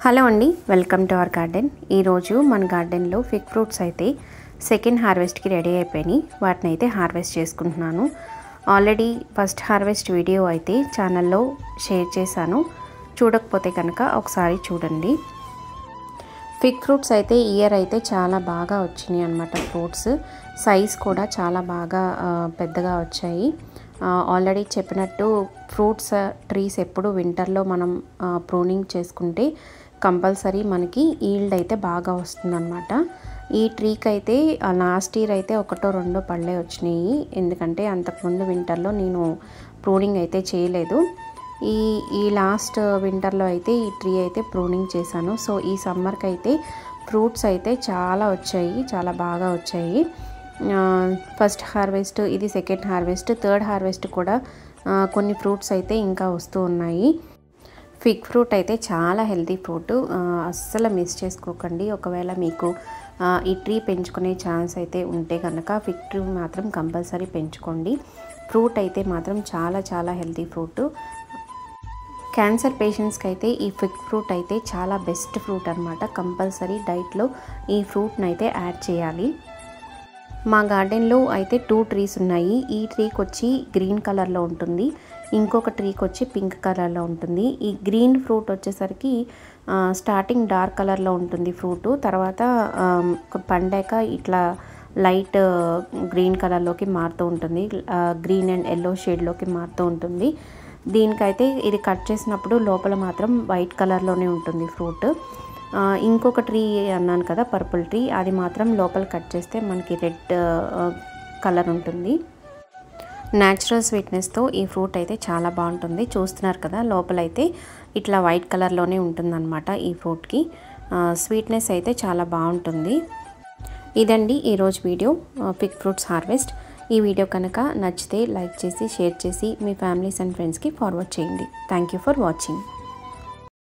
Hello అండి, welcome to our garden. ఈరోజు మన గార్డెన్లో ఫిగ్ ఫ్రూట్స్ అయితే సెకండ్ హార్వెస్ట్కి రెడీ అయిపోయినాయి. వాటిని అయితే హార్వెస్ట్ చేసుకుంటున్నాను. ఆల్రెడీ ఫస్ట్ హార్వెస్ట్ వీడియో అయితే ఛానల్లో షేర్ చేశాను. చూడకపోతే కనుక ఒకసారి చూడండి. ఫిగ్ ఫ్రూట్స్ అయితే ఇయర్ అయితే చాలా బాగా వచ్చినాయి అన్నమాట. ఫ్రూట్స్ సైజ్ కూడా చాలా బాగా పెద్దగా వచ్చాయి. ఆల్రెడీ చెప్పినట్టు ఫ్రూట్స్ ట్రీస్ ఎప్పుడు వింటర్లో మనం ప్రూనింగ్ చేసుకుంటే కంపల్సరీ మనకి ఈల్డ్ అయితే బాగా వస్తుందన్నమాట. ఈ ట్రీకి అయితే లాస్ట్ ఇయర్ అయితే ఒకటో రెండో పళ్ళే వచ్చినాయి. ఎందుకంటే అంతకుముందు వింటర్లో నేను ప్రూనింగ్ అయితే చేయలేదు. ఈ లాస్ట్ వింటర్లో అయితే ఈ ట్రీ అయితే ప్రూనింగ్ చేశాను. సో ఈ సమ్మర్కి అయితే ఫ్రూట్స్ అయితే చాలా వచ్చాయి, చాలా బాగా వచ్చాయి. ఫస్ట్ హార్వెస్ట్ ఇది, సెకండ్ హార్వెస్ట్, థర్డ్ హార్వెస్ట్ కూడా కొన్ని ఫ్రూట్స్ అయితే ఇంకా వస్తూ ఉన్నాయి. ఫిగ్ ఫ్రూట్ అయితే చాలా హెల్తీ ఫ్రూట్, అస్సలు మిస్ చేసుకోకండి. ఒకవేళ మీకు ఈ ట్రీ పెంచుకునే ఛాన్స్ అయితే ఉంటే కనుక ఫిగ్ ట్రీ మాత్రం కంపల్సరీ పెంచుకోండి. ఫ్రూట్ అయితే మాత్రం చాలా చాలా హెల్తీ ఫ్రూట్. క్యాన్సర్ పేషెంట్స్కి అయితే ఈ ఫిగ్ ఫ్రూట్ అయితే చాలా బెస్ట్ ఫ్రూట్ అనమాట. కంపల్సరీ డైట్లో ఈ ఫ్రూట్ని అయితే యాడ్ చేయాలి. మా గార్డెన్లో అయితే 2 ట్రీస్ ఉన్నాయి. ఈ ట్రీకి వచ్చి గ్రీన్ కలర్లో ఉంటుంది, ఇంకొక ట్రీకి వచ్చి పింక్ కలర్లో ఉంటుంది. ఈ గ్రీన్ ఫ్రూట్ వచ్చేసరికి స్టార్టింగ్ డార్క్ కలర్లో ఉంటుంది ఫ్రూట్, తర్వాత పండాక ఇట్లా లైట్ గ్రీన్ కలర్లోకి మారుతూ ఉంటుంది, గ్రీన్ అండ్ ఎల్లో షేడ్లోకి మారుతూ ఉంటుంది. దీనికైతే ఇది కట్ చేసినప్పుడు లోపల మాత్రం వైట్ కలర్లోనే ఉంటుంది ఫ్రూట్. ఇంకొక ట్రీ అన్నాను కదా, పర్పుల్ ట్రీ, అది మాత్రం లోపల కట్ చేస్తే మనకి రెడ్ కలర్ ఉంటుంది. న్యాచురల్ స్వీట్నెస్తో ఈ ఫ్రూట్ అయితే చాలా బాగుంటుంది. చూస్తున్నారు కదా, లోపలైతే ఇట్లా వైట్ కలర్లోనే ఉంటుందన్నమాట. ఈ ఫ్రూట్కి స్వీట్నెస్ అయితే చాలా బాగుంటుంది. ఇదండి ఈరోజు వీడియో, ఫిగ్ ఫ్రూట్స్ హార్వెస్ట్. ఈ వీడియో కనుక నచ్చితే లైక్ చేసి, షేర్ చేసి మీ ఫ్యామిలీస్ అండ్ ఫ్రెండ్స్కి ఫార్వర్డ్ చేయండి. Thank you for watching.